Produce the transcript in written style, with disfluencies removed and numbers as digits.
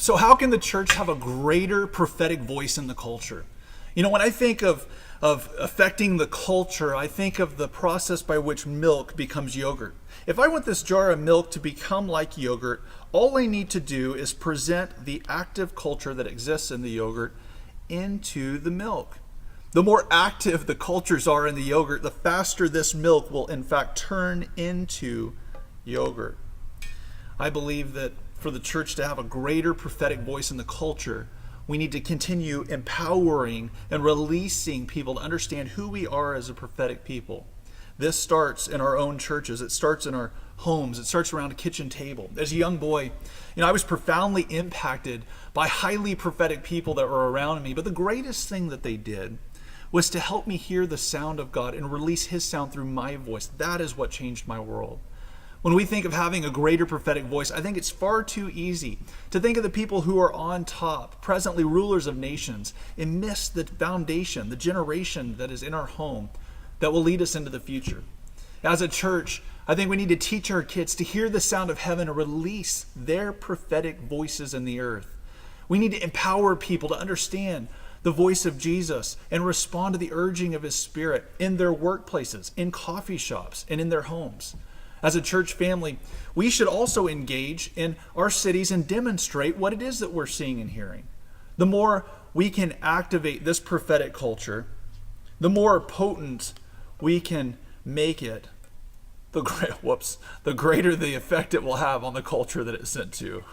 So how can the church have a greater prophetic voice in the culture? When I think of affecting the culture, I think of the process by which milk becomes yogurt. If I want this jar of milk to become like yogurt, all I need to do is present the active culture that exists in the yogurt into the milk. The more active the cultures are in the yogurt, the faster this milk will in fact turn into yogurt. I believe that for the church to have a greater prophetic voice in the culture, we need to continue empowering and releasing people to understand who we are as a prophetic people. This starts in our own churches. It starts in our homes. It starts around a kitchen table. As a young boy, I was profoundly impacted by highly prophetic people that were around me. But the greatest thing that they did was to help me hear the sound of God and release His sound through my voice. That is what changed my world. When we think of having a greater prophetic voice, I think it's far too easy to think of the people who are on top, presently rulers of nations, and miss the foundation, the generation that is in our home that will lead us into the future. As a church, I think we need to teach our kids to hear the sound of heaven and release their prophetic voices in the earth. We need to empower people to understand the voice of Jesus and respond to the urging of His Spirit in their workplaces, in coffee shops, and in their homes. As a church family, we should also engage in our cities and demonstrate what it is that we're seeing and hearing. The more we can activate this prophetic culture, the more potent we can make it, the greater the effect it will have on the culture that it's sent to.